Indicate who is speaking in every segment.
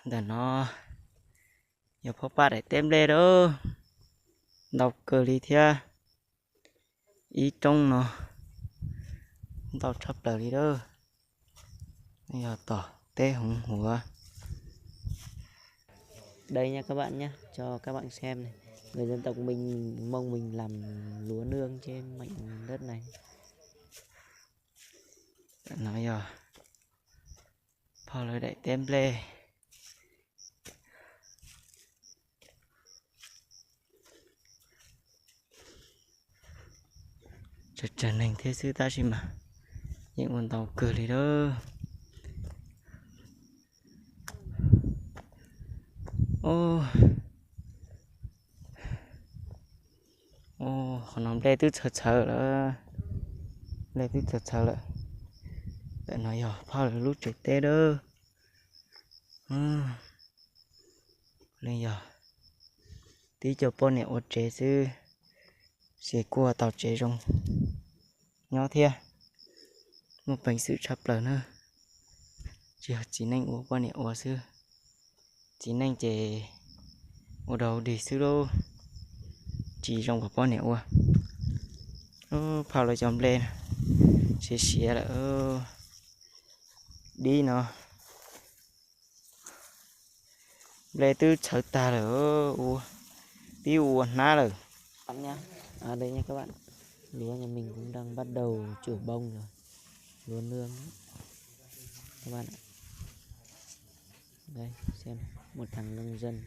Speaker 1: để nó giờ phó ba để tem lên đó đọc cờ đi theo ý trong nó tao chấp lời đi đó bây giờ tỏ tê hùng hùa đây nha các bạn nhé, cho các bạn xem này, người dân tộc mình Mông mình làm lúa nương trên mảnh đất này. Nói giờ phò lời đẩy tem lê trở thành thế sư ta chỉ mà những con tàu cười đi đó. Ô còn nằm đây cứ chờ đó, đây cứ chờ lại để nói giờ phao là lúc chạy tê đó. Bây giờ tí cho bọn này ở chế sư sẽ qua tàu chế rong nhỏ thia một bánh sự chập lờ nữa chỉ nên uống bọn này ở sư chỉ nên chế ở đầu đi sư đô chỉ trong của bọn này phao lại chồng lên sẽ là đi nó lên từ chờ ta là tí ná rồi bạn nha. Đây nha các bạn, lúa nhà mình cũng đang bắt đầu chửa bông rồi, lúa nương đó. Các bạn ạ, đây xem một thằng nông dân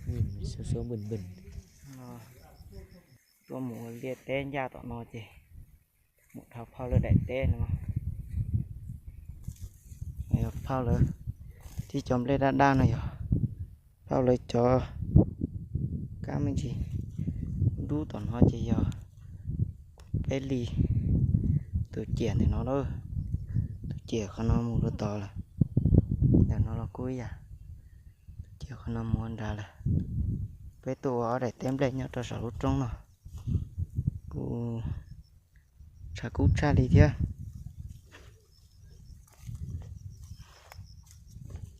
Speaker 1: nhìn số bẩn bẩn có một liệt tên ra tọa nó chị một thằng phao lơ đại tên nó phao lơ thì chấm lên đa này rồi phao lơ cho cá mình chỉ đu tọa nó chỉ giờ cái ly từ chèn thì nó đó từ chèn không nó một to là để nó là cuối chèn không nó muốn ra là cái tổ ở đây tem lên nhau cho sợ lúc trong nó cô cha cút cha đi chứ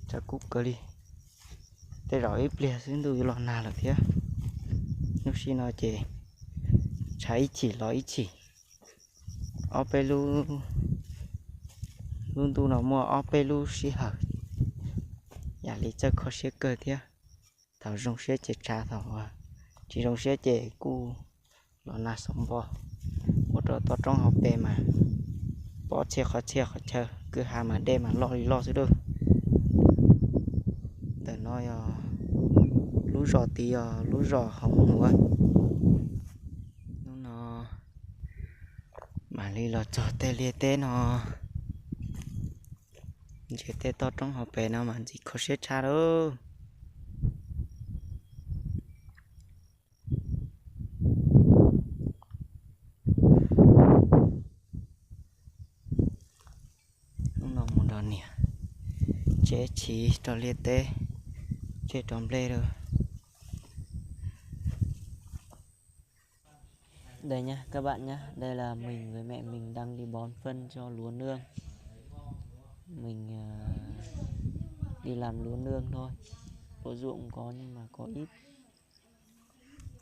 Speaker 1: cha cút cơ đi để rồi ít lìa xuống từ lò nào được chứ lúc khi nó chè cháy chỉ nói chỉ ở bên luôn tu nó mua ở bên luôn xí hở nhà lý cho khó xí cơ chứ thảo rong xí chè trà thảo chỉ rong xí chè cu lò na sống bò một rồi to trong học bè mà bỏ che khó chơi cứ hà mà đêm mà lo chứ đâu để nói lú rò tí lú rò không nữa nó mà đi lo cho tê lia tê nó chỉ tê to trong học bè nào mà chỉ có xếp cha đâu nó một đòn nè chế chỉ cho lia tê chế tròn lê rồi đây nha các bạn nhá, đây là mình với mẹ mình đang đi bón phân cho lúa nương. Mình đi làm lúa nương thôi, lúa ruộng có nhưng mà có ít,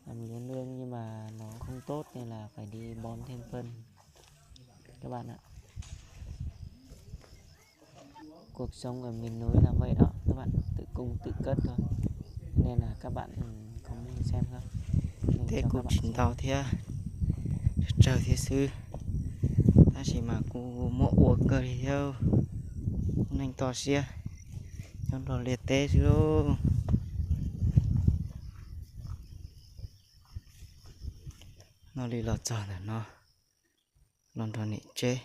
Speaker 1: làm lúa nương nhưng mà nó không tốt nên là phải đi bón thêm phân các bạn ạ. Cuộc sống ở miền núi là vậy đó các bạn, tự cung tự cất thôi, nên là các bạn không xem không thế cũng chính tàu thế trời thế sư ta chỉ mà cô mua uống cơ thì theo nên to xia trong đó liệt tê chứ đâu nó đi lọt trời là nó lần đó nị chế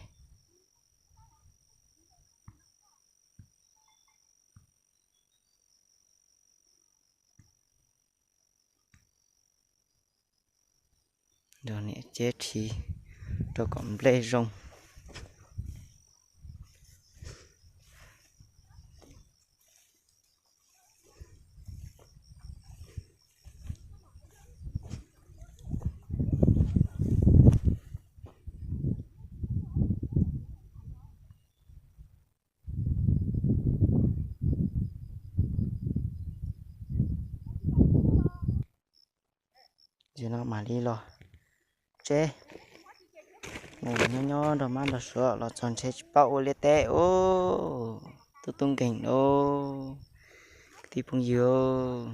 Speaker 1: rồi nị chế thì tôi còn lê rong giờ nó mà đi lo chế ngủ nhỏ nhỏ rồi mà nó sợ là chọn chế bao lê té ô tôi tung cảnh ô thì phong dừa